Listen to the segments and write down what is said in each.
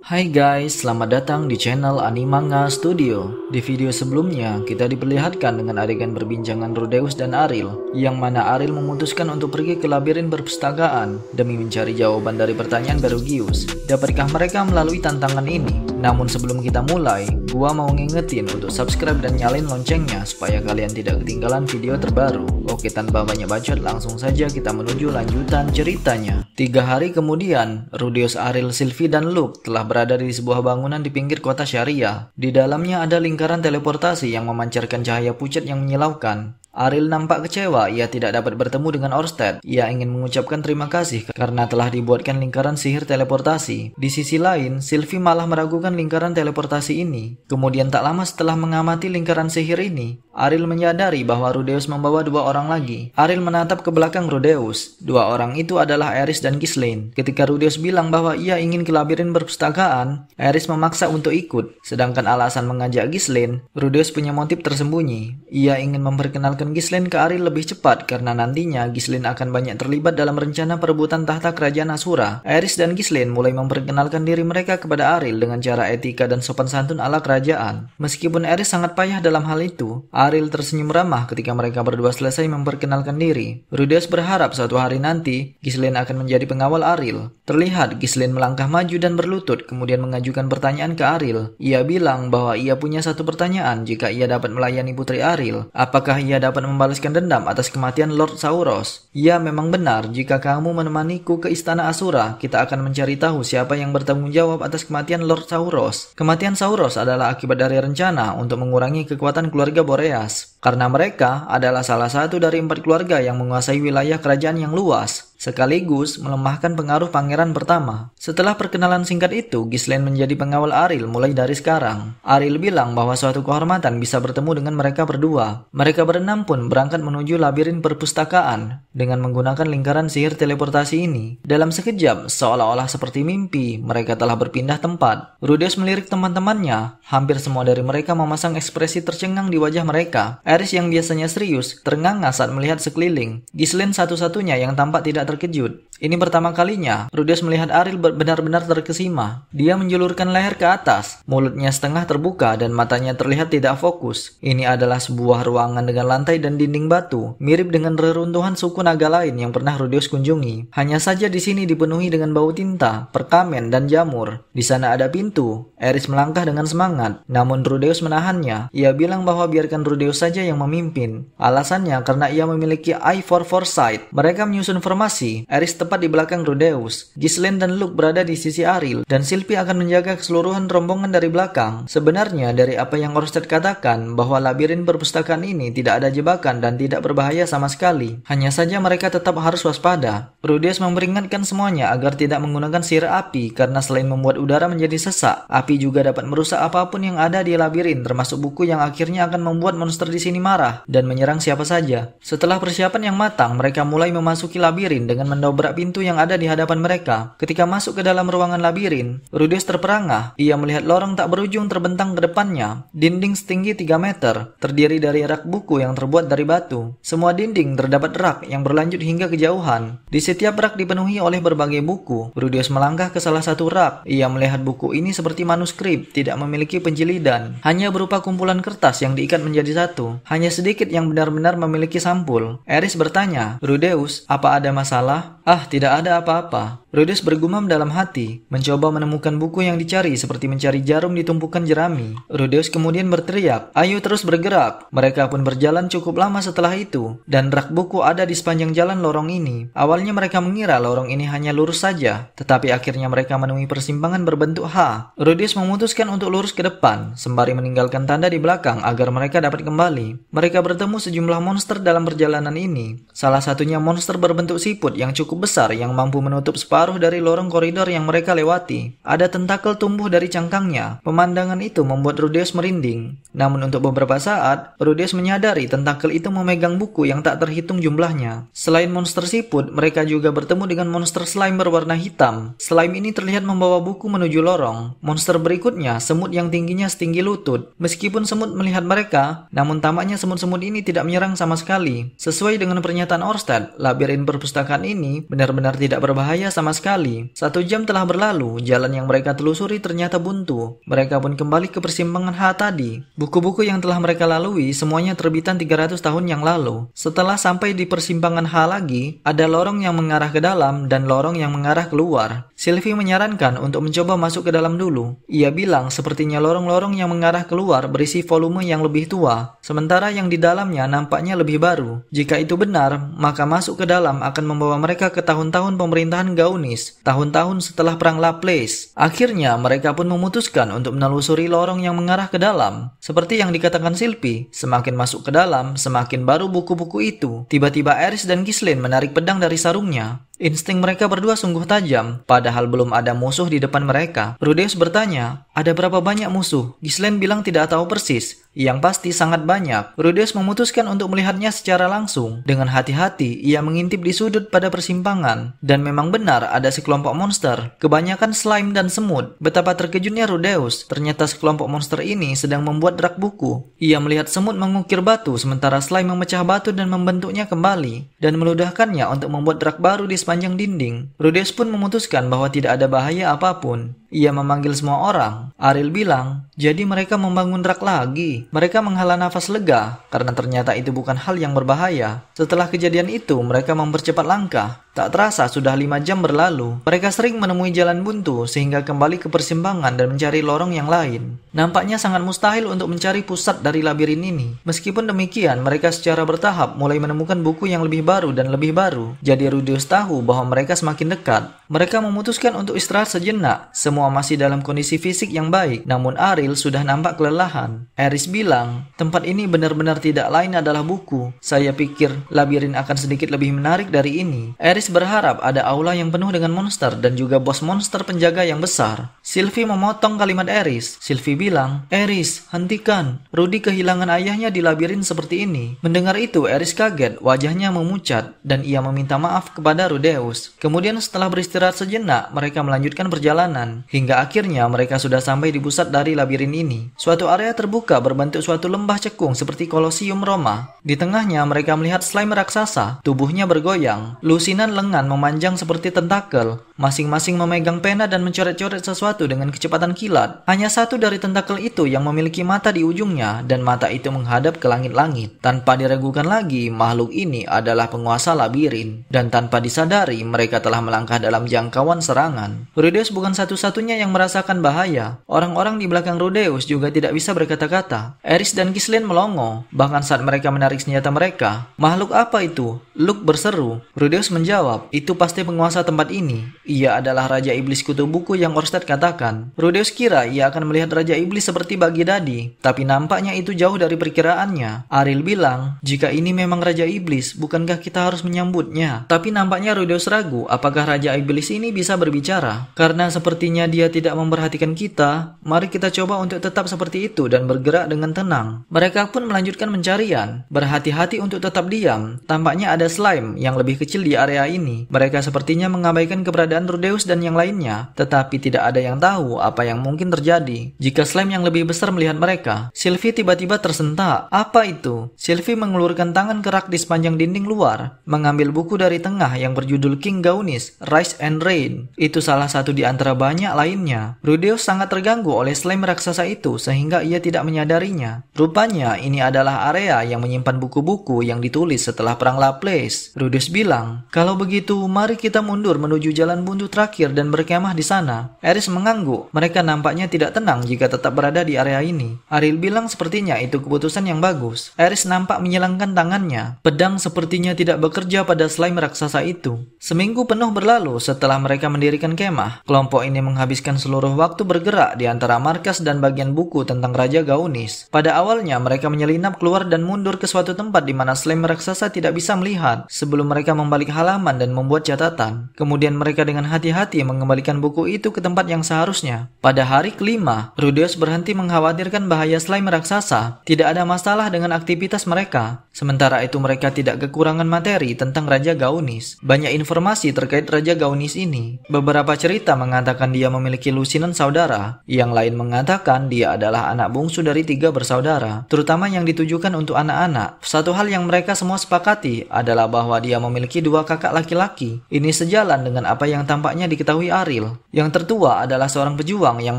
Hai guys, selamat datang di channel Animanga Studio. Di video sebelumnya, kita diperlihatkan dengan adegan perbincangan Rudeus dan Ariel, yang mana Ariel memutuskan untuk pergi ke labirin perpustakaan demi mencari jawaban dari pertanyaan Berugius. Dapatkah mereka melalui tantangan ini? Namun sebelum kita mulai, gua mau ngingetin untuk subscribe dan nyalain loncengnya supaya kalian tidak ketinggalan video terbaru. Oke, tanpa banyak bacot, langsung saja kita menuju lanjutan ceritanya. 3 hari kemudian, Rudeus, Ariel, Sylvie, dan Luke telah berada di sebuah bangunan di pinggir kota Syariah. Di dalamnya ada lingkaran teleportasi yang memancarkan cahaya pucat yang menyilaukan. Ariel nampak kecewa, ia tidak dapat bertemu dengan Orsted. Ia ingin mengucapkan terima kasih karena telah dibuatkan lingkaran sihir teleportasi. Di sisi lain, Sylvie malah meragukan lingkaran teleportasi ini. Kemudian tak lama setelah mengamati lingkaran sihir ini, Ariel menyadari bahwa Rudeus membawa 2 orang lagi. Ariel menatap ke belakang Rudeus. 2 orang itu adalah Eris dan Ghislaine. Ketika Rudeus bilang bahwa ia ingin ke labirin perpustakaan, Eris memaksa untuk ikut. Sedangkan alasan mengajak Ghislaine, Rudeus punya motif tersembunyi. Ia ingin memperkenalkan Ghislaine ke Ariel lebih cepat karena nantinya Ghislaine akan banyak terlibat dalam rencana perebutan tahta kerajaan Asura. Eris dan Ghislaine mulai memperkenalkan diri mereka kepada Ariel dengan cara etika dan sopan santun ala kerajaan. Meskipun Eris sangat payah dalam hal itu, Ariel tersenyum ramah ketika mereka berdua selesai memperkenalkan diri. Rudeus berharap suatu hari nanti Ghislaine akan menjadi pengawal Ariel. Terlihat Ghislaine melangkah maju dan berlutut kemudian mengajukan pertanyaan ke Ariel. Ia bilang bahwa ia punya satu pertanyaan jika ia dapat melayani putri Ariel. Apakah ia dapat membalaskan dendam atas kematian Lord Sauros? Ya, memang benar. Jika kamu menemaniku ke istana Asura, kita akan mencari tahu siapa yang bertanggung jawab atas kematian Lord Sauros. Kematian Sauros adalah akibat dari rencana untuk mengurangi kekuatan keluarga Boreas, karena mereka adalah salah satu dari 4 keluarga yang menguasai wilayah kerajaan yang luas, sekaligus melemahkan pengaruh pangeran pertama. Setelah perkenalan singkat itu, Ghislaine menjadi pengawal Ariel mulai dari sekarang. Ariel bilang bahwa suatu kehormatan bisa bertemu dengan mereka berdua. Mereka berenam pun berangkat menuju labirin perpustakaan dengan menggunakan lingkaran sihir teleportasi ini. Dalam sekejap, seolah-olah seperti mimpi, mereka telah berpindah tempat. Rudeus melirik teman-temannya. Hampir semua dari mereka memasang ekspresi tercengang di wajah mereka. Eris yang biasanya serius, ternganga saat melihat sekeliling. Ghislaine satu-satunya yang tampak tidak terkejut. Ini pertama kalinya Rudeus melihat Ariel benar-benar terkesima. Dia menjulurkan leher ke atas, mulutnya setengah terbuka dan matanya terlihat tidak fokus. Ini adalah sebuah ruangan dengan lantai dan dinding batu, mirip dengan reruntuhan suku naga lain yang pernah Rudeus kunjungi. Hanya saja di sini dipenuhi dengan bau tinta, perkamen, dan jamur. Di sana ada pintu. Eris melangkah dengan semangat, namun Rudeus menahannya. Ia bilang bahwa biarkan Rudeus saja yang memimpin. Alasannya karena ia memiliki eye for foresight. Mereka menyusun formasi. Eris tepat di belakang Rudeus. Ghislaine dan Luke berada di sisi Ariel, dan Sylvie akan menjaga keseluruhan rombongan dari belakang. Sebenarnya dari apa yang Orsted katakan, bahwa labirin perpustakaan ini tidak ada jebakan dan tidak berbahaya sama sekali. Hanya saja mereka tetap harus waspada. Rudeus memperingatkan semuanya agar tidak menggunakan sihir api karena selain membuat udara menjadi sesak, api juga dapat merusak apapun yang ada di labirin, termasuk buku yang akhirnya akan membuat monster di sini marah dan menyerang siapa saja. Setelah persiapan yang matang, mereka mulai memasuki labirin dengan mendobrak pintu yang ada di hadapan mereka. Ketika masuk ke dalam ruangan labirin, Rudeus terperangah. Ia melihat lorong tak berujung terbentang ke depannya. Dinding setinggi 3 meter, terdiri dari rak buku yang terbuat dari batu. Semua dinding terdapat rak yang berlanjut hingga kejauhan. Di setiap rak dipenuhi oleh berbagai buku. Rudeus melangkah ke salah satu rak. Ia melihat buku ini seperti manuskrip, tidak memiliki penjilidan. Hanya berupa kumpulan kertas yang diikat menjadi satu. Hanya sedikit yang benar-benar memiliki sampul. Eris bertanya, "Rudeus, apa ada masalah?" "Ah, tidak ada apa-apa." Rudeus bergumam dalam hati, mencoba menemukan buku yang dicari seperti mencari jarum di tumpukan jerami. Rudeus kemudian berteriak, "Ayo terus bergerak." Mereka pun berjalan cukup lama setelah itu, dan rak buku ada di sepanjang jalan lorong ini. Awalnya mereka mengira lorong ini hanya lurus saja, tetapi akhirnya mereka menemui persimpangan berbentuk H. Rudeus memutuskan untuk lurus ke depan, sembari meninggalkan tanda di belakang agar mereka dapat kembali. Mereka bertemu sejumlah monster dalam perjalanan ini. Salah satunya monster berbentuk siput yang cukup besar yang mampu menutup separuh dari lorong koridor yang mereka lewati. Ada tentakel tumbuh dari cangkangnya. Pemandangan itu membuat Rudeus merinding. Namun untuk beberapa saat, Rudeus menyadari tentakel itu memegang buku yang tak terhitung jumlahnya. Selain monster siput, mereka juga bertemu dengan monster slime berwarna hitam. Slime ini terlihat membawa buku menuju lorong. Monster berikutnya, semut yang tingginya setinggi lutut. Meskipun semut melihat mereka, namun tampaknya semut-semut ini tidak menyerang sama sekali. Sesuai dengan pernyataan Orsted, labirin perpustakaan perpustakaan ini benar-benar tidak berbahaya sama sekali. 1 jam telah berlalu, jalan yang mereka telusuri ternyata buntu. Mereka pun kembali ke persimpangan H tadi. Buku-buku yang telah mereka lalui semuanya terbitan 300 tahun yang lalu. Setelah sampai di persimpangan H lagi, ada lorong yang mengarah ke dalam dan lorong yang mengarah keluar. Sylvie menyarankan untuk mencoba masuk ke dalam dulu. Ia bilang sepertinya lorong-lorong yang mengarah keluar berisi volume yang lebih tua, sementara yang di dalamnya nampaknya lebih baru. Jika itu benar, maka masuk ke dalam akan membawa mereka ke tahun-tahun pemerintahan Gaunis, tahun-tahun setelah Perang Laplace. Akhirnya, mereka pun memutuskan untuk menelusuri lorong yang mengarah ke dalam. Seperti yang dikatakan Sylvie, semakin masuk ke dalam, semakin baru buku-buku itu. Tiba-tiba Aris dan Ghislaine menarik pedang dari sarungnya. Insting mereka berdua sungguh tajam, padahal belum ada musuh di depan mereka. Rudeus bertanya, ada berapa banyak musuh? Ghislaine bilang tidak tahu persis, yang pasti sangat banyak. Rudeus memutuskan untuk melihatnya secara langsung. Dengan hati-hati, ia mengintip di sudut pada persimpangan. Dan memang benar ada sekelompok monster, kebanyakan slime dan semut. Betapa terkejutnya Rudeus, ternyata sekelompok monster ini sedang membuat rak buku. Ia melihat semut mengukir batu, sementara slime memecah batu dan membentuknya kembali, dan meludahkannya untuk membuat rak baru di sepanjang dinding. Rudeus pun memutuskan bahwa tidak ada bahaya apapun. Ia memanggil semua orang. Ariel bilang, jadi mereka membangun rak lagi. Mereka menghela nafas lega, karena ternyata itu bukan hal yang berbahaya. Setelah kejadian itu, mereka mempercepat langkah. Tak terasa sudah 5 jam berlalu. Mereka sering menemui jalan buntu sehingga kembali ke persimpangan dan mencari lorong yang lain. Nampaknya sangat mustahil untuk mencari pusat dari labirin ini. Meskipun demikian, mereka secara bertahap mulai menemukan buku yang lebih baru dan lebih baru. Jadi Rudeus tahu bahwa mereka semakin dekat. Mereka memutuskan untuk istirahat sejenak. Semua masih dalam kondisi fisik yang baik, namun Ariel sudah nampak kelelahan. Aris bilang, tempat ini benar-benar tidak lain adalah buku. Saya pikir labirin akan sedikit lebih menarik dari ini. Aris berharap ada aula yang penuh dengan monster dan juga bos monster penjaga yang besar. Sylvie memotong kalimat Aris. Sylvie bilang, Aris, hentikan. Rudy kehilangan ayahnya di labirin seperti ini. Mendengar itu, Aris kaget, wajahnya memucat, dan ia meminta maaf kepada Rudeus. Kemudian setelah beristirahat sejenak, mereka melanjutkan perjalanan. Hingga akhirnya mereka sudah sampai di pusat dari labirin ini. Suatu area terbuka berbentuk suatu lembah cekung seperti Kolosium Roma. Di tengahnya mereka melihat slime raksasa. Tubuhnya bergoyang. Lusinan lengan memanjang seperti tentakel. Masing-masing memegang pena dan mencoret-coret sesuatu dengan kecepatan kilat. Hanya satu dari tentakel itu yang memiliki mata di ujungnya, dan mata itu menghadap ke langit-langit. Tanpa diragukan lagi, makhluk ini adalah penguasa labirin. Dan tanpa disadari, mereka telah melangkah dalam jangkauan serangan. Rudeus bukan satu-satunya yang merasakan bahaya. Orang-orang di belakang Rudeus juga tidak bisa berkata-kata. Aris dan Ghislaine melongo, bahkan saat mereka menarik senjata mereka. Makhluk apa itu? Luke berseru. Rudeus menjawab, itu pasti penguasa tempat ini. Ia adalah Raja Iblis Kutu Buku yang Orsted katakan. Rudeus kira ia akan melihat Raja Iblis seperti Baghdadi, tapi nampaknya itu jauh dari perkiraannya. Ariel bilang, jika ini memang Raja Iblis, bukankah kita harus menyambutnya? Tapi nampaknya Rudeus ragu apakah Raja Iblis ini bisa berbicara. Karena sepertinya dia tidak memperhatikan kita, mari kita coba untuk tetap seperti itu dan bergerak dengan tenang. Mereka pun melanjutkan pencarian. Berhati-hati untuk tetap diam. Tampaknya ada slime yang lebih kecil di area ini. Mereka sepertinya mengabaikan keberadaan Rudeus dan yang lainnya, tetapi tidak ada yang tahu apa yang mungkin terjadi jika slime yang lebih besar melihat mereka. Sylvie tiba-tiba tersentak. Apa itu? Sylvie mengulurkan tangan kerak di sepanjang dinding luar, mengambil buku dari tengah yang berjudul King Gaunis, Rise and Reign. Itu salah satu di antara banyak lainnya. Rudeus sangat terganggu oleh slime raksasa itu sehingga ia tidak menyadarinya. Rupanya ini adalah area yang menyimpan buku-buku yang ditulis setelah Perang Laplace. Rudeus bilang, kalau begitu mari kita mundur menuju jalan buntu terakhir dan berkemah di sana. Aris mengangguk. Mereka nampaknya tidak tenang jika tetap berada di area ini. Ariel bilang sepertinya itu keputusan yang bagus. Aris nampak menyilangkan tangannya. Pedang sepertinya tidak bekerja pada slime raksasa itu. Seminggu penuh berlalu setelah mereka mendirikan kemah. Kelompok ini menghabiskan seluruh waktu bergerak di antara markas dan bagian buku tentang Raja Gaunis. Pada awalnya mereka menyelinap keluar dan mundur ke suatu tempat di mana slime raksasa tidak bisa melihat sebelum mereka membalik halaman dan membuat catatan. Kemudian mereka dengan hati-hati mengembalikan buku itu ke tempat yang seharusnya. Pada hari kelima, Rudeus berhenti mengkhawatirkan bahaya slime raksasa. Tidak ada masalah dengan aktivitas mereka. Sementara itu mereka tidak kekurangan materi tentang Raja Gaunis. Banyak informasi terkait Raja Gaunis ini. Beberapa cerita mengatakan dia memiliki lusinan saudara. Yang lain mengatakan dia adalah anak bungsu dari 3 bersaudara, terutama yang ditujukan untuk anak-anak. Satu hal yang mereka semua sepakati adalah bahwa dia memiliki 2 kakak laki-laki. Ini sejalan dengan apa yang tampaknya diketahui Ariel. Yang tertua adalah seorang pejuang yang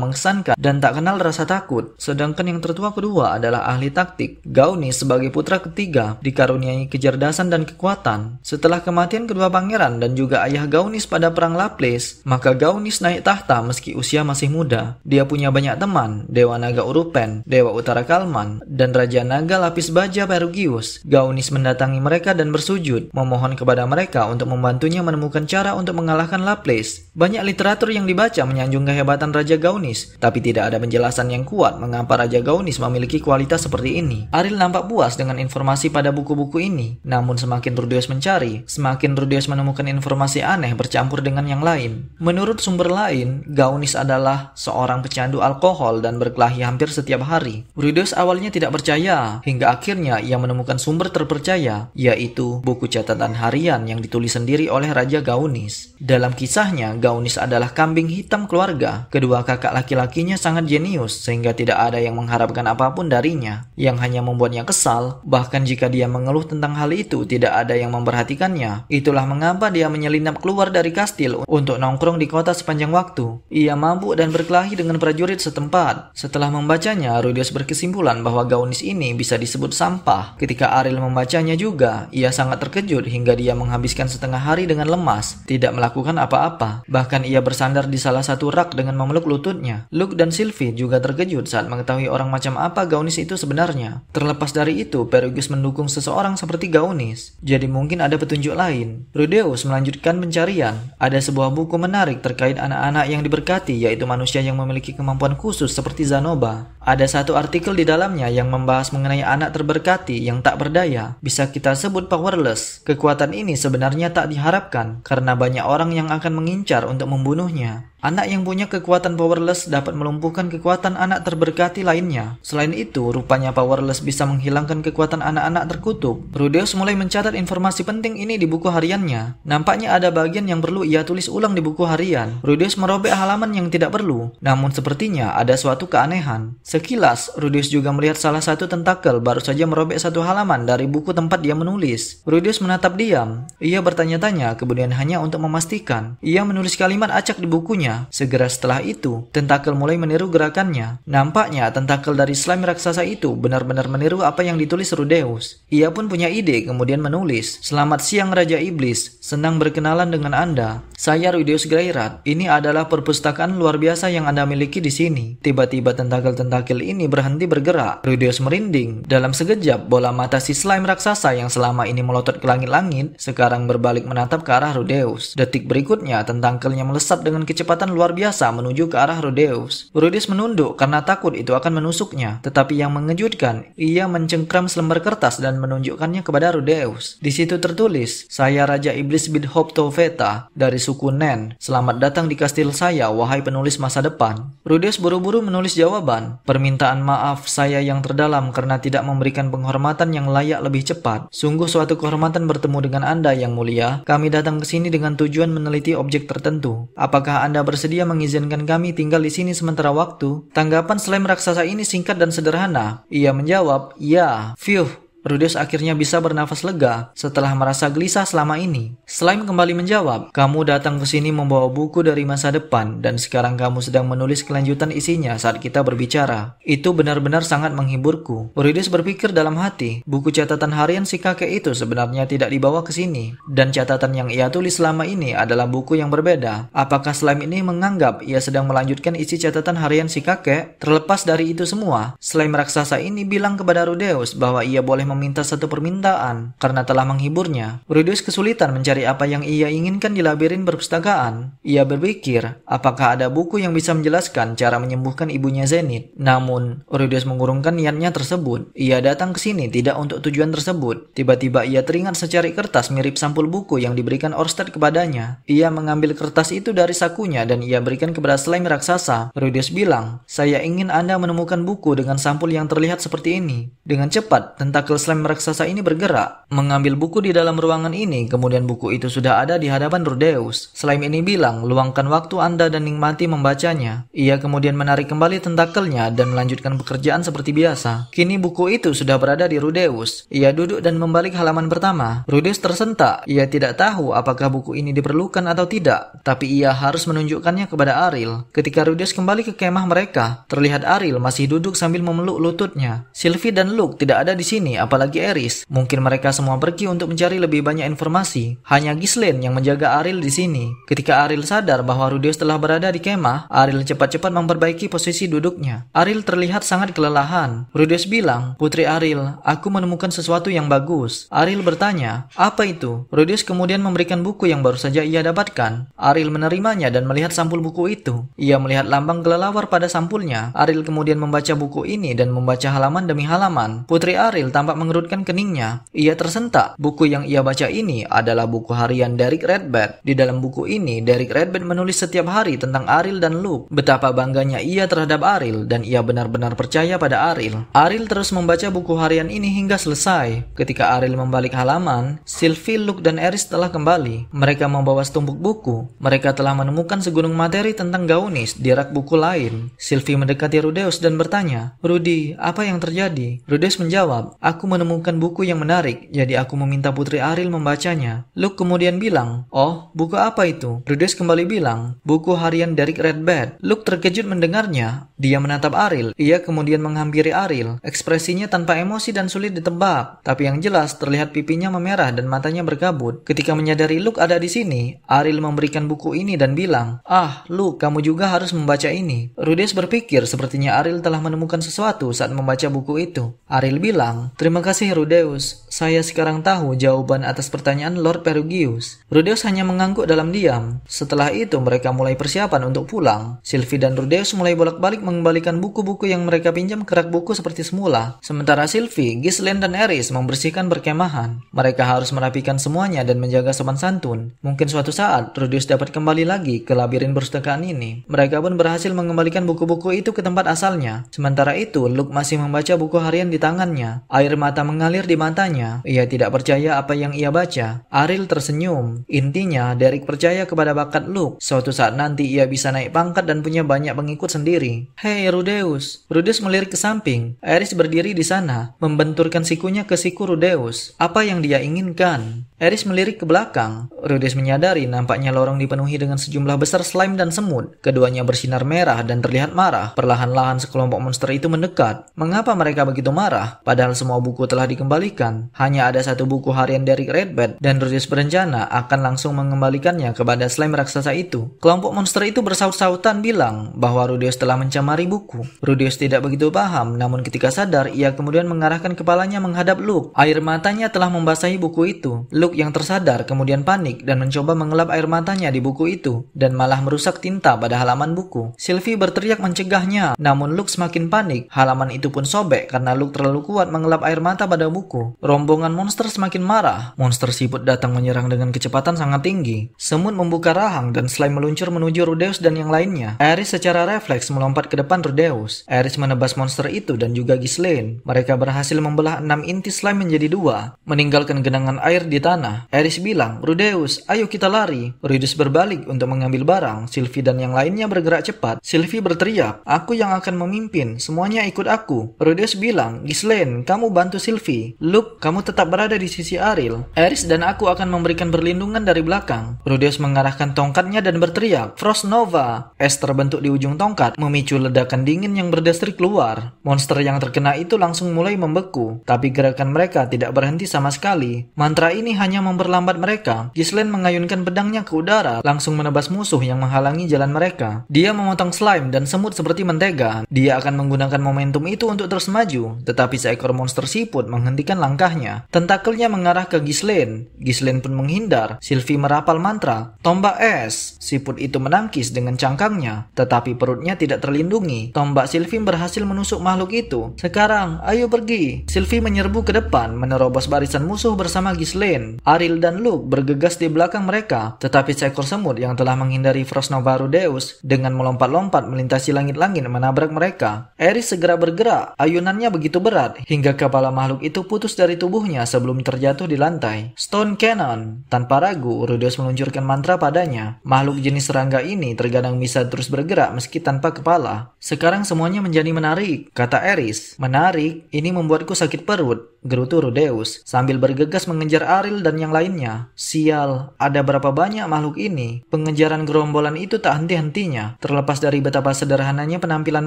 mengesankan dan tak kenal rasa takut, sedangkan yang tertua kedua adalah ahli taktik. Gaunis sebagai putra ketiga dikaruniai kecerdasan dan kekuatan. Setelah kematian kedua pangeran dan juga ayah Gaunis pada perang Laples, maka Gaunis naik tahta meski usia masih muda. Dia punya banyak teman, Dewa Naga Urupen, Dewa Utara Kalman, dan Raja Naga Lapis Baja Perugius. Gaunis mendatangi mereka dan bersujud, memohon kepada mereka untuk membantunya menemukan cara untuk mengalahkan Laples. Banyak literatur yang dibaca menyanjung kehebatan Raja Gaunis, tapi tidak ada penjelasan yang kuat mengapa Raja Gaunis memiliki kualitas seperti ini. Ariel nampak puas dengan informasi pada buku-buku ini, namun semakin Rudeus mencari, semakin Rudeus menemukan informasi aneh bercampur dengan yang lain. Menurut sumber lain, Gaunis adalah seorang pecandu alkohol dan berkelahi hampir setiap hari. Rudeus awalnya tidak percaya, hingga akhirnya ia menemukan sumber terpercaya, yaitu buku catatan harian yang ditulis sendiri oleh Raja Gaunis. Dalam kisahnya, Gaunis adalah kambing hitam keluarga. Kedua kakak laki-lakinya sangat jenius, sehingga tidak ada yang mengharapkan apapun darinya, yang hanya membuatnya kesal. Bahkan jika dia mengeluh tentang hal itu, tidak ada yang memperhatikannya. Itulah mengapa dia menyelinap keluar dari kastil untuk nongkrong di kota sepanjang waktu. Ia mabuk dan berkelahi dengan prajurit setempat. Setelah membacanya, Rudeus berkesimpulan bahwa Gaunis ini bisa disebut sampah. Ketika Ariel membacanya juga, ia sangat terkejut hingga dia menghabiskan setengah hari dengan lemas, tidak melakukan apa-apa. Bahkan ia bersandar di salah satu rak dengan memeluk lututnya. Luke dan Sylvie juga terkejut saat mengetahui orang macam apa Gaunis itu sebenarnya. Terlepas dari itu, Perugius mendukung seseorang seperti Gaunis. Jadi mungkin ada petunjuk lain. Rudeus melanjutkan pencarian. Ada sebuah buku menarik terkait anak-anak yang diberkati, yaitu manusia yang memiliki kemampuan khusus seperti Zanoba. Ada satu artikel di dalamnya yang membahas mengenai anak terberkati yang tak berdaya. Bisa kita sebut powerless. Kekuatan ini sebenarnya tak diharapkan karena banyak orang yang akan mengincar untuk membunuhnya. Anak yang punya kekuatan powerless dapat melumpuhkan kekuatan anak terberkati lainnya. Selain itu, rupanya powerless bisa menghilangkan kekuatan anak-anak terkutuk. Rudeus mulai mencatat informasi penting ini di buku hariannya. Nampaknya ada bagian yang perlu ia tulis ulang di buku harian. Rudeus merobek halaman yang tidak perlu, namun sepertinya ada suatu keanehan. Sekilas, Rudeus juga melihat salah satu tentakel baru saja merobek satu halaman dari buku tempat dia menulis. Rudeus menatap diam. Ia bertanya-tanya, kemudian hanya untuk memastikan. Ia menulis kalimat acak di bukunya. Segera setelah itu, tentakel mulai meniru gerakannya. Nampaknya tentakel dari slime raksasa itu benar-benar meniru apa yang ditulis Rudeus. Ia pun punya ide, kemudian menulis, "Selamat siang Raja Iblis, senang berkenalan dengan Anda. Saya Rudeus Greyrat. Ini adalah perpustakaan luar biasa yang Anda miliki di sini." Tiba-tiba tentakel-tentakel ini berhenti bergerak. Rudeus merinding. Dalam sekejap, bola mata si slime raksasa yang selama ini melotot ke langit-langit sekarang berbalik menatap ke arah Rudeus. Detik berikutnya, tentakelnya melesat dengan kecepatan luar biasa menuju ke arah Rudeus. Rudeus menunduk karena takut itu akan menusuknya. Tetapi yang mengejutkan, ia mencengkram selembar kertas dan menunjukkannya kepada Rudeus. Di situ tertulis, "Saya Raja Iblis Bidhop Toveta dari suku Nen. Selamat datang di kastil saya, wahai penulis masa depan." Rudeus buru-buru menulis jawaban. "Permintaan maaf saya yang terdalam karena tidak memberikan penghormatan yang layak lebih cepat. Sungguh suatu kehormatan bertemu dengan Anda yang mulia. Kami datang ke sini dengan tujuan meneliti objek tertentu. Apakah Anda bersedia mengizinkan kami tinggal di sini sementara waktu?" Tanggapan slime raksasa ini singkat dan sederhana. Ia menjawab, "Ya." Phew. Rudeus akhirnya bisa bernafas lega setelah merasa gelisah selama ini. Slime kembali menjawab, "Kamu datang ke sini membawa buku dari masa depan dan sekarang kamu sedang menulis kelanjutan isinya saat kita berbicara. Itu benar-benar sangat menghiburku." Rudeus berpikir dalam hati, buku catatan harian si kakek itu sebenarnya tidak dibawa ke sini, dan catatan yang ia tulis selama ini adalah buku yang berbeda. Apakah slime ini menganggap ia sedang melanjutkan isi catatan harian si kakek? Terlepas dari itu semua, slime raksasa ini bilang kepada Rudeus bahwa ia boleh meminta satu permintaan karena telah menghiburnya. Rudeus kesulitan mencari apa yang ia inginkan di labirin perpustakaan. Ia berpikir, apakah ada buku yang bisa menjelaskan cara menyembuhkan ibunya Zenith. Namun, Rudeus mengurungkan niatnya tersebut. Ia datang ke sini tidak untuk tujuan tersebut. Tiba-tiba ia teringat secari kertas mirip sampul buku yang diberikan Orsted kepadanya. Ia mengambil kertas itu dari sakunya dan ia berikan kepada slime raksasa. Rudeus bilang, "Saya ingin Anda menemukan buku dengan sampul yang terlihat seperti ini." Dengan cepat, tentakel slime raksasa ini bergerak, mengambil buku di dalam ruangan ini. Kemudian buku itu sudah ada di hadapan Rudeus. Slime ini bilang, "Luangkan waktu Anda dan nikmati membacanya." Ia kemudian menarik kembali tentakelnya dan melanjutkan pekerjaan seperti biasa. Kini buku itu sudah berada di Rudeus. Ia duduk dan membalik halaman pertama. Rudeus tersentak. Ia tidak tahu apakah buku ini diperlukan atau tidak, tapi ia harus menunjukkannya kepada Ariel. Ketika Rudeus kembali ke kemah mereka, terlihat Ariel masih duduk sambil memeluk lututnya. Sylvie dan Luke tidak ada di sini, apalagi Eris. Mungkin mereka semua pergi untuk mencari lebih banyak informasi. Hanya Ghislaine yang menjaga Ariel di sini. Ketika Ariel sadar bahwa Rudeus telah berada di kemah, Ariel cepat-cepat memperbaiki posisi duduknya. Ariel terlihat sangat kelelahan. Rudeus bilang, "Putri Ariel, aku menemukan sesuatu yang bagus." Ariel bertanya, "Apa itu?" Rudeus kemudian memberikan buku yang baru saja ia dapatkan. Ariel menerimanya dan melihat sampul buku itu. Ia melihat lambang kelelawar pada sampulnya. Ariel kemudian membaca buku ini dan membaca halaman demi halaman. Putri Ariel tampak mengerutkan keningnya. Ia tersentak. Buku yang ia baca ini adalah buku harian Derek Redbad. Di dalam buku ini, Derek Redbad menulis setiap hari tentang Ariel dan Luke. Betapa bangganya ia terhadap Ariel dan ia benar-benar percaya pada Ariel. Ariel terus membaca buku harian ini hingga selesai. Ketika Ariel membalik halaman, Sylvie, Luke, dan Eris telah kembali. Mereka membawa setumpuk buku. Mereka telah menemukan segunung materi tentang Gaunis di rak buku lain. Sylvie mendekati Rudeus dan bertanya, "Rudy, apa yang terjadi?" Rudeus menjawab, "Aku menemukan buku yang menarik, jadi aku meminta Putri Ariel membacanya." Luke kemudian bilang, "Oh, buku apa itu?" Rudeus kembali bilang, "Buku harian Derek Redbad." Luke terkejut mendengarnya. Dia menatap Ariel. Ia kemudian menghampiri Ariel. Ekspresinya tanpa emosi dan sulit ditebak. Tapi yang jelas terlihat pipinya memerah dan matanya berkabut. Ketika menyadari Luke ada di sini, Ariel memberikan buku ini dan bilang, "Ah, Luke, kamu juga harus membaca ini." Rudeus berpikir sepertinya Ariel telah menemukan sesuatu saat membaca buku itu. Ariel bilang, "Terima kasih Rudeus. Saya sekarang tahu jawaban atas pertanyaan Lord Perugius." Rudeus hanya mengangguk dalam diam. Setelah itu mereka mulai persiapan untuk pulang. Sylvie dan Rudeus mulai bolak-balik mengembalikan buku-buku yang mereka pinjam ke rak buku seperti semula. Sementara Sylvie, Ghislaine, dan Eris membersihkan perkemahan. Mereka harus merapikan semuanya dan menjaga sopan santun. Mungkin suatu saat Rudeus dapat kembali lagi ke labirin perpustakaan ini. Mereka pun berhasil mengembalikan buku-buku itu ke tempat asalnya. Sementara itu, Luke masih membaca buku harian di tangannya. Air mata mengalir di matanya. Ia tidak percaya apa yang ia baca. Ariel tersenyum. Intinya, Derek percaya kepada bakat Luke. Suatu saat nanti ia bisa naik pangkat dan punya banyak pengikut sendiri. "Hei Rudeus." Rudeus melirik ke samping. Eris berdiri di sana, membenturkan sikunya ke siku Rudeus. Apa yang dia inginkan? Eris melirik ke belakang. Rudeus menyadari nampaknya lorong dipenuhi dengan sejumlah besar slime dan semut. Keduanya bersinar merah dan terlihat marah. Perlahan-lahan sekelompok monster itu mendekat. Mengapa mereka begitu marah? Padahal semua buku telah dikembalikan. Hanya ada satu buku harian Derek Redbad dan Rudeus berencana akan langsung mengembalikannya kepada slime raksasa itu. Kelompok monster itu bersaut-sautan bilang bahwa Rudeus telah mencemari buku. Rudeus tidak begitu paham, namun ketika sadar, ia kemudian mengarahkan kepalanya menghadap Luke. Air matanya telah membasahi buku itu. Luke yang tersadar kemudian panik dan mencoba mengelap air matanya di buku itu dan malah merusak tinta pada halaman buku. Sylvie berteriak mencegahnya, namun Luke semakin panik. Halaman itu pun sobek karena Luke terlalu kuat mengelap air mata pada buku. Rombongan monster semakin marah. Monster siput datang menyerang dengan kecepatan sangat tinggi. Semut membuka rahang dan slime meluncur menuju Rudeus dan yang lainnya. Eris secara refleks melompat ke depan Rudeus. Eris menebas monster itu dan juga Ghislaine. Mereka berhasil membelah 6 inti slime menjadi 2, meninggalkan genangan air di tanah. Eris bilang, "Rudeus, ayo kita lari." Rudeus berbalik untuk mengambil barang. Sylvie dan yang lainnya bergerak cepat. Sylvie berteriak, "Aku yang akan memimpin, semuanya ikut aku." Rudeus bilang, "Ghislaine, kamu bantu Sylvie. Luke, kamu tetap berada di sisi Ariel. Eris dan aku akan memberikan perlindungan dari belakang." Rudeus mengarahkan tongkatnya dan berteriak, "Frost Nova." Es terbentuk di ujung tongkat, memicu ledakan dingin yang berdestri keluar. Monster yang terkena itu langsung mulai membeku, tapi gerakan mereka tidak berhenti sama sekali. Mantra ini hanya memperlambat mereka. Ghislaine mengayunkan pedangnya ke udara, langsung menebas musuh yang menghalangi jalan mereka. Dia memotong slime dan semut seperti mentega. Dia akan menggunakan momentum itu untuk terus maju, tetapi seekor monster siput menghentikan langkahnya. Tentakelnya mengarah ke Ghislaine. Ghislaine pun menghindar. Sylvie merapal mantra, tombak es. Siput itu menangkis dengan cangkangnya, tetapi perutnya tidak terlindungi. Tombak Sylvie berhasil menusuk makhluk itu. Sekarang, ayo pergi. Sylvie menyerbu ke depan, menerobos barisan musuh bersama Ghislaine. Ariel dan Luke bergegas di belakang mereka, tetapi seekor semut yang telah menghindari Frost Nova Rudeus dengan melompat-lompat melintasi langit-langit menabrak mereka. Aerys segera bergerak. Ayunannya begitu berat hingga kepala makhluk itu putus dari tubuhnya sebelum terjatuh di lantai. Stone Cannon. Tanpa ragu, Rudeus meluncurkan mantra padanya. Makhluk jenis serangga ini terkadang bisa terus bergerak meski tanpa kepala. Sekarang semuanya menjadi menarik, kata Aerys. Menarik? Ini membuatku sakit perut, gerutu Rudeus sambil bergegas mengejar Ariel dan yang lainnya. Sial, ada berapa banyak makhluk ini? Pengejaran gerombolan itu tak henti-hentinya. Terlepas dari betapa sederhananya penampilan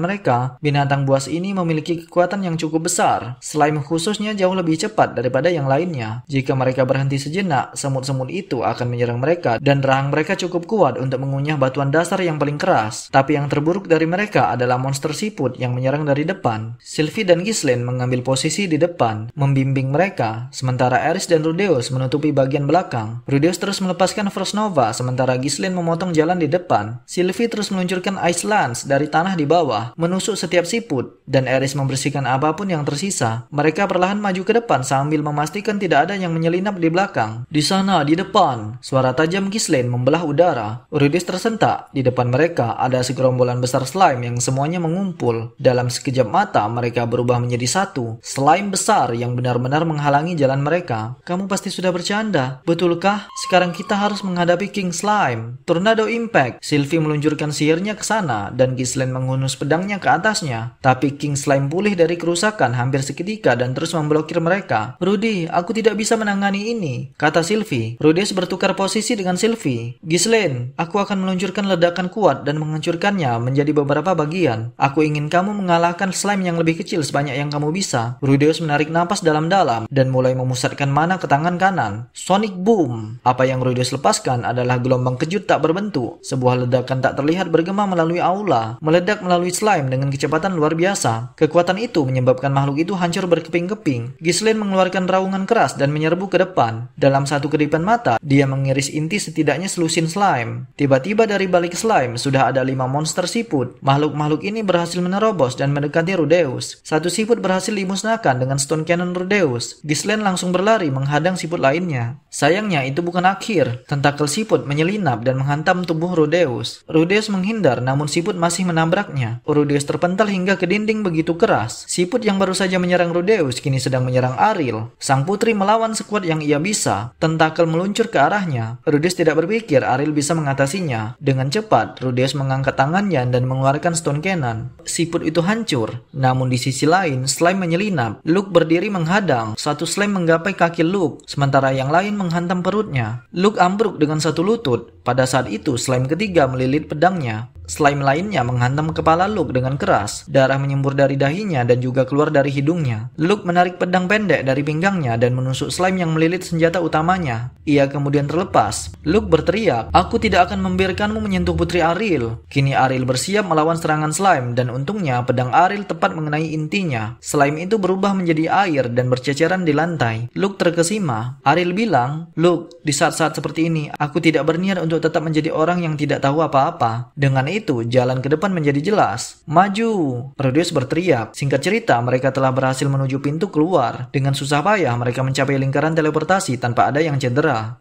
mereka, binatang buas ini memiliki kekuatan yang cukup besar. Slime khususnya jauh lebih cepat daripada yang lainnya. Jika mereka berhenti sejenak, semut-semut itu akan menyerang mereka dan rahang mereka cukup kuat untuk mengunyah batuan dasar yang paling keras. Tapi yang terburuk dari mereka adalah monster siput yang menyerang dari depan. Sylvie dan Ghislaine mengambil posisi di depan, membimbing mereka, sementara Aerys dan Rudeus menutupi bagian belakang. Rudeus terus melepaskan Frost Nova, sementara Ghislaine memotong jalan di depan. Sylvie terus meluncurkan Ice Lance dari tanah di bawah, menusuk setiap siput, dan Aerys membersihkan apapun yang tersisa. Mereka perlahan maju ke depan sambil memastikan tidak ada yang menyelinap di belakang. Di sana, di depan, suara tajam Ghislaine membelah udara. Rudeus tersentak. Di depan mereka ada segerombolan besar slime yang semuanya mengumpul. Dalam sekejap mata, mereka berubah menjadi satu. Slime besar yang benar-benar menghalangi jalan mereka. Kamu pasti sudah bercanda, betulkah? Sekarang kita harus menghadapi King Slime. Tornado Impact. Sylvie meluncurkan sihirnya ke sana dan Ghislaine menghunus pedangnya ke atasnya. Tapi King Slime pulih dari kerusakan hampir seketika dan terus memblokir mereka. Rudy, aku tidak bisa menangani ini, kata Sylvie. Rudeus bertukar posisi dengan Sylvie. Ghislaine, aku akan meluncurkan ledakan kuat dan menghancurkannya menjadi beberapa bagian. Aku ingin kamu mengalahkan slime yang lebih kecil sebanyak yang kamu bisa. Rudeus menarik napas dalam-dalam dan mulai memusatkan mana ke tangan kanan. Sonic Boom. Apa yang Rudeus lepaskan adalah gelombang kejut tak berbentuk. Sebuah ledakan tak terlihat bergema melalui aula, meledak melalui slime dengan kecepatan luar biasa. Kekuatan itu menyebabkan makhluk itu hancur berkeping-keping. Ghislaine mengeluarkan raungan keras dan menyerbu ke depan. Dalam satu kedipan mata, dia mengiris inti setidaknya selusin slime. Tiba-tiba dari balik slime sudah ada 5 monster siput. Makhluk-makhluk ini berhasil menerobos dan mendekati Rudeus. Satu siput berhasil dimusnahkan dengan Stone Cannon Rudeus. Ghislaine langsung berlari menghadang siput lainnya. Sayangnya itu bukan akhir. Tentakel siput menyelinap dan menghantam tubuh Rudeus. Rudeus menghindar namun siput masih menabraknya. Rudeus terpental hingga ke dinding begitu keras. Siput yang baru saja menyerang Rudeus kini sedang menyerang Ariel. Sang putri melawan sekuat yang ia bisa. Tentakel meluncur ke arahnya. Rudeus tidak berpikir Ariel bisa mengatasinya. Dengan cepat, Rudeus mengangkat tangannya dan mengeluarkan Stone Cannon. Siput itu hancur. Namun di sisi lain, slime menyelinap. Luke berdiri menghadang. Satu slime menggapai kaki Luke, sementara yang lain menghantam perutnya. Luke ambruk dengan satu lutut. Pada saat itu, slime ketiga melilit pedangnya. Slime lainnya menghantam kepala Luke dengan keras. Darah menyembur dari dahinya dan juga keluar dari hidungnya. Luke menarik pedang pendek dari pinggangnya dan menusuk slime yang melilit senjata utamanya. Ia kemudian terlepas. Luke berteriak, "Aku tidak akan membiarkanmu menyentuh putri Ariel." Kini Ariel bersiap melawan serangan slime dan untungnya pedang Ariel tepat mengenai intinya. Slime itu berubah menjadi air dan berceceran di lantai. Luke terkesima. Ariel bilang, "Luke, di saat-saat seperti ini, aku tidak berniat untuk tetap menjadi orang yang tidak tahu apa-apa." Dengan itu, jalan ke depan menjadi jelas. "Maju!" Rudeus berteriak. Singkat cerita, mereka telah berhasil menuju pintu keluar. Dengan susah payah, mereka mencapai lingkaran teleportasi tanpa ada yang cedera.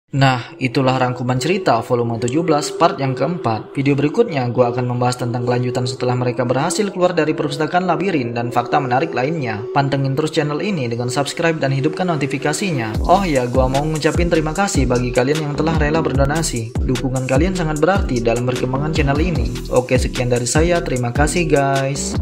Nah, itulah rangkuman cerita volume 17 part yang keempat. Video berikutnya gue akan membahas tentang kelanjutan setelah mereka berhasil keluar dari perpustakaan labirin dan fakta menarik lainnya. Pantengin terus channel ini dengan subscribe dan hidupkan notifikasinya. Oh ya, gue mau ngucapin terima kasih bagi kalian yang telah rela berdonasi. Dukungan kalian sangat berarti dalam perkembangan channel ini. Oke, sekian dari saya. Terima kasih guys.